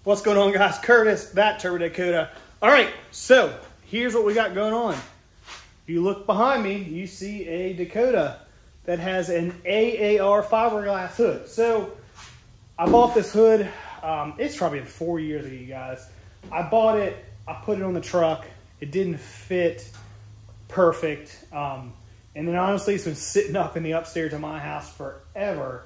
What's going on, guys? Curtis, ThatTurboDakota. All right, so here's what we got going on. If you look behind me, you see a Dakota that has an AAR fiberglass hood. So I bought this hood. It's probably been 4 years ago, you guys. I bought it. I put it on the truck. It didn't fit perfect. And then honestly, it's been sitting up in the upstairs of my house forever.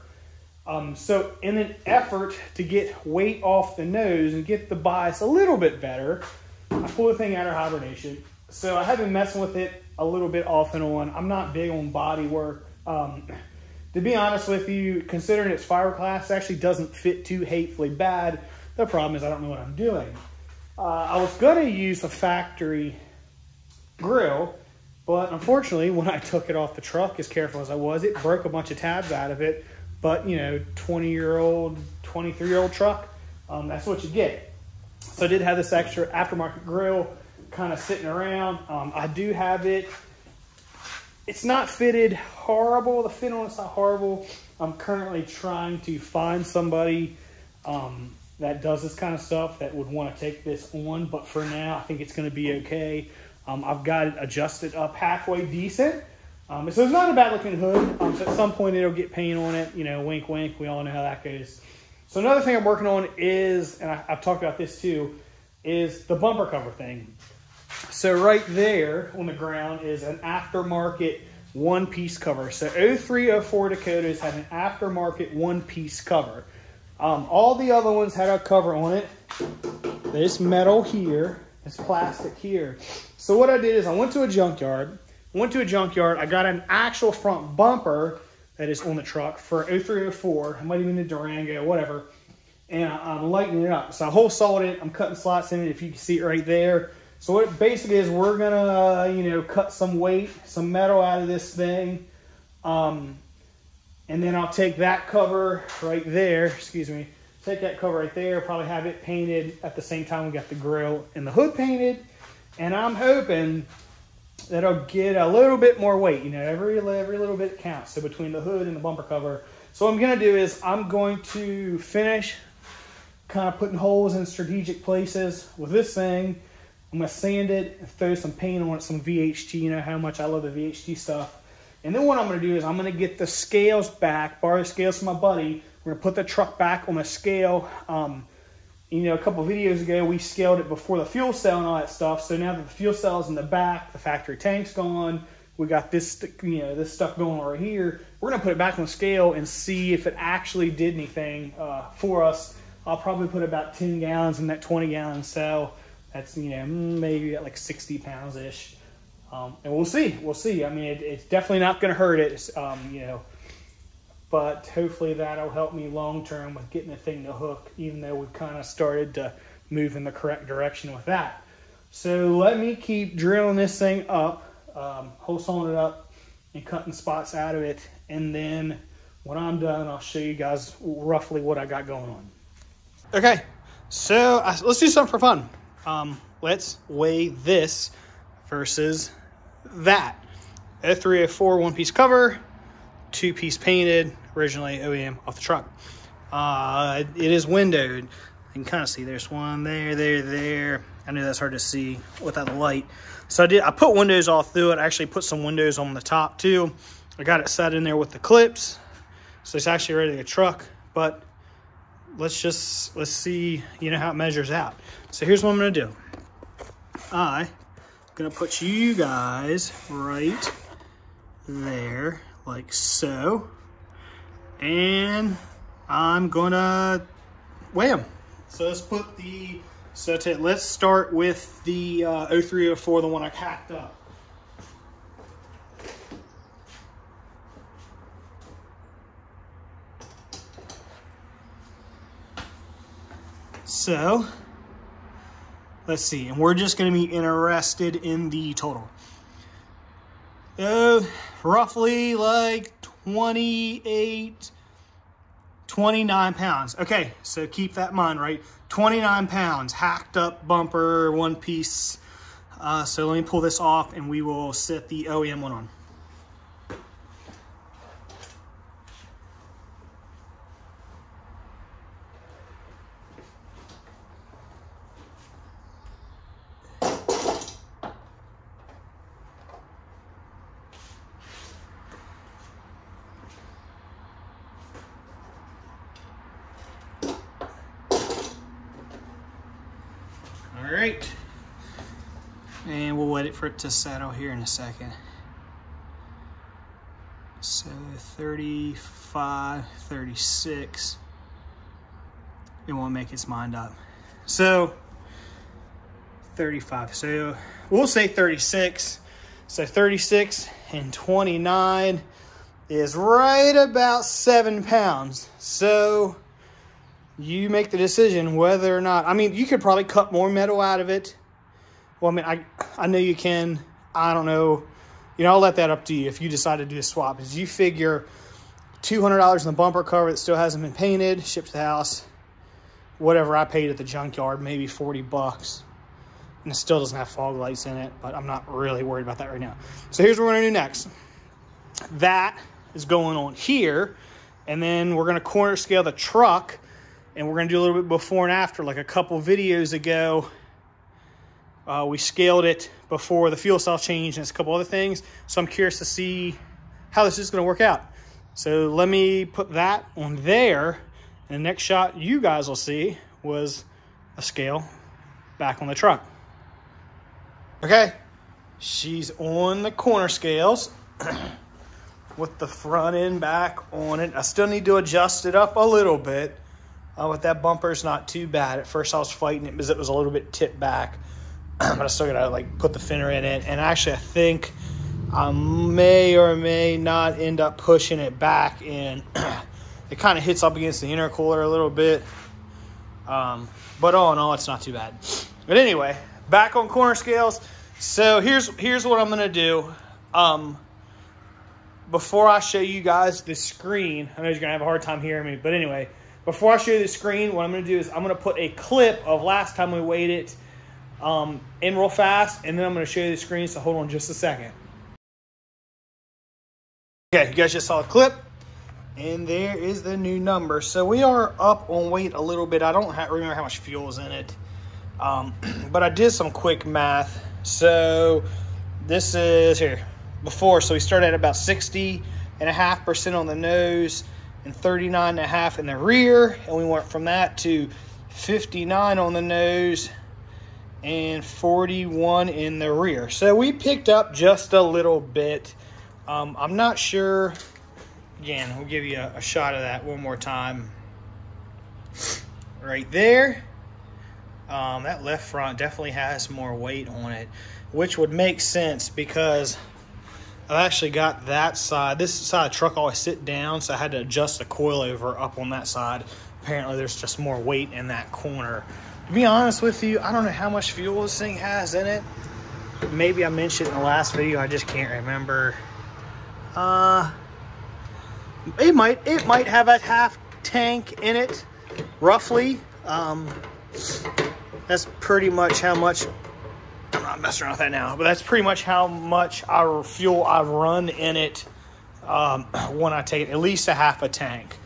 So in an effort to get weight off the nose and get the bias a little bit better, I pulled the thing out of hibernation. So I have been messing with it a little bit off and on. I'm not big on body work. To be honest with you, considering it's fiberglass, it actually doesn't fit too hatefully bad. The problem is I don't know what I'm doing. I was going to use a factory grill, but unfortunately, when I took it off the truck, as careful as I was, it broke a bunch of tabs out of it. But, you know, 20-year-old, 23-year-old truck, that's what you get. So I did have this extra aftermarket grill kind of sitting around. I do have it. It's not fitted horrible. The fit on it's not horrible. I'm currently trying to find somebody that does this kind of stuff that would want to take this on. But for now, I think it's going to be okay. I've got it adjusted up halfway decent. So it's not a bad looking hood. So at some point it'll get paint on it, you know, wink, wink. We all know how that goes. So another thing I'm working on is, and I've talked about this too, is the bumper cover thing. So right there on the ground is an aftermarket one-piece cover. So 03, 04 Dakotas had an aftermarket one-piece cover. All the other ones had a cover on it. This metal here, this plastic here. So what I did is I went to a junkyard. I got an actual front bumper that is on the truck for 03, 04. I might even a Durango, whatever. And I'm lightening it up. So I hole sawed it. I'm cutting slots in it, if you can see it right there. So what it basically is, we're gonna, you know, cut some weight, some metal out of this thing. And then I'll take that cover right there, take that cover right there, probably have it painted at the same time we got the grill and the hood painted. And I'm hoping that I'll get a little bit more weight, you know, every little bit counts. So between the hood and the bumper cover. So what I'm gonna do is I'm going to finish kind of putting holes in strategic places with this thing. I'm gonna sand it and throw some paint on it, some VHT, you know how much I love the VHT stuff. And then what I'm gonna do is I'm gonna get the scales back, borrow the scales from my buddy. We're gonna put the truck back on a scale. You know, a couple videos ago, we scaled it before the fuel cell and all that stuff. So now that the fuel cell is in the back, the factory tank's gone, we got this, you know, this stuff going on right here. We're gonna put it back on the scale and see if it actually did anything for us. I'll probably put about 10 gallons in that 20-gallon cell. That's, you know, maybe at like 60 pounds-ish. And we'll see. I mean, it's definitely not gonna hurt it, you know. But hopefully that'll help me long-term with getting the thing to hook, even though we've kind of started to move in the correct direction with that. So let me keep drilling this thing up, hole sawing it up, and cutting spots out of it. And then when I'm done, I'll show you guys roughly what I got going on. Okay, so let's do something for fun. Let's weigh this versus that. 03, 04 one-piece cover, two-piece painted, originally OEM off the truck. It is windowed. You can kind of see there's one there. I know that's hard to see without the light. So I put windows all through it. I actually put some windows on the top too. I got it set in there with the clips. So it's actually ready to go truck. But let's see, you know, how it measures out. So here's what I'm gonna do. I'm gonna put you guys right there, like so. And I'm gonna weigh them. So let's start with the 03, 04, the one I hacked up. So let's see, and we're just gonna be interested in the total. Roughly like 29 pounds. Okay, so keep that in mind, right? 29 pounds, hacked up bumper, one piece. So let me pull this off and we will set the OEM one on. All right. And we'll wait for it to settle here in a second. So 35, 36. It won't make its mind up. So 35. So we'll say 36. So 36 and 29 is right about 7 pounds. So you make the decision whether or not, I mean, you could probably cut more metal out of it. Well, I mean, I know you can. I don't know. You know, I'll let that up to you if you decide to do a swap. Because you figure $200 in the bumper cover that still hasn't been painted, shipped to the house. Whatever I paid at the junkyard, maybe 40 bucks. And it still doesn't have fog lights in it, but I'm not really worried about that right now. So here's what we're going to do next. That is going on here. And then we're going to corner scale the truck. And we're going to do a little bit before and after. Like a couple videos ago, we scaled it before the fuel cell change and it's a couple other things. So I'm curious to see how this is going to work out. So let me put that on there. And the next shot you guys will see was a scale back on the truck. Okay, she's on the corner scales with the front and back on it. I still need to adjust it up a little bit, but that bumper's not too bad. At first I was fighting it because it was a little bit tipped back, but I still gotta like put the fender in it. And actually I think I may or may not end up pushing it back in. It kind of hits up against the intercooler a little bit, but all in all, it's not too bad. But anyway, back on corner scales. So here's what I'm gonna do. Before I show you guys the screen, I know you're gonna have a hard time hearing me, but anyway, before I show you the screen, what I'm gonna do is I'm gonna put a clip of last time we weighed it in real fast, and then I'm gonna show you the screen. So hold on just a second. Okay, you guys just saw the clip. And there is the new number. So we are up on weight a little bit. I don't remember how much fuel is in it. But I did some quick math. So this is here before. So we started at about 60.5% on the nose and 39.5% in the rear. And we went from that to 59 on the nose and 41 in the rear. So we picked up just a little bit. I'm not sure. Again, we'll give you a shot of that one more time. Right there. That left front definitely has more weight on it, which would make sense because I've actually got that side. This side of the truck always sit down, so I had to adjust the coilover up on that side. Apparently, there's just more weight in that corner. To be honest with you, I don't know how much fuel this thing has in it. Maybe I mentioned in the last video. I just can't remember. It might have a half tank in it, roughly. That's pretty much how much. I'm not messing around with that now, but that's pretty much how much our fuel I've run in it when I take it, at least a half a tank.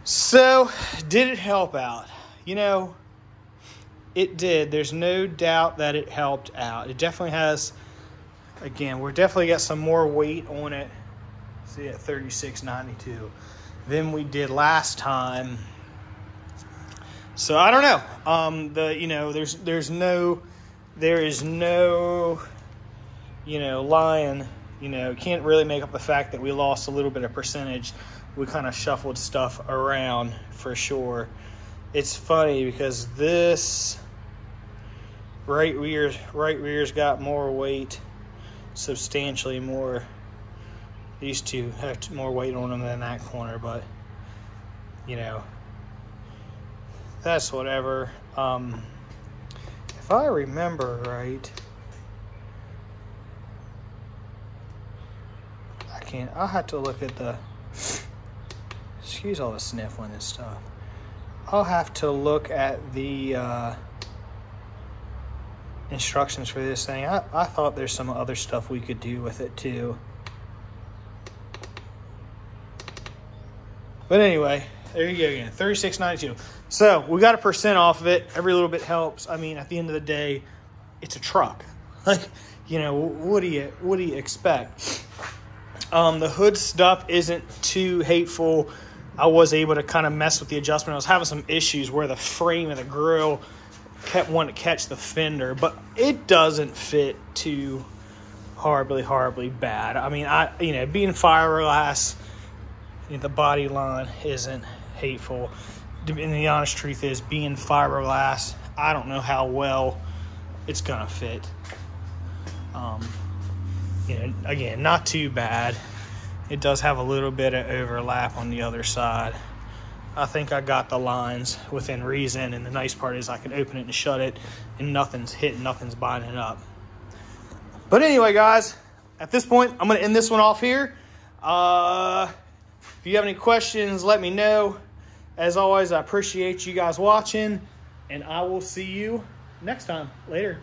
So, did it help out? You know, it did. There's no doubt that it helped out. It definitely has. Again, we're definitely got some more weight on it. See, at 36.92 than we did last time. So I don't know. There is no lying. Can't really make up the fact that we lost a little bit of percentage. We kind of shuffled stuff around for sure. It's funny because this right rear's got more weight, substantially more. These two have more weight on them than that corner, but that's whatever. If I remember right, I'll have to look at excuse all the sniffling and stuff. I'll have to look at the instructions for this thing. I thought there's some other stuff we could do with it too. But anyway, there you go again, 36.92. So we got a % off of it. Every little bit helps. I mean, at the end of the day, it's a truck. Like, what do you expect? The hood stuff isn't too hateful. I was able to kind of mess with the adjustment. I was having some issues where the frame of the grill want to catch the fender, but it doesn't fit too horribly bad. I mean, being fiberglass, the body line isn't hateful. And the honest truth is, being fiberglass, I don't know how well it's gonna fit. Again, not too bad. It does have a little bit of overlap on the other side. I think I got the lines within reason, and the nice part is I can open it and shut it, and nothing's hitting, nothing's binding it up. But anyway, guys, at this point, I'm going to end this one off here. If you have any questions, let me know. As always, I appreciate you guys watching, and I will see you next time. Later.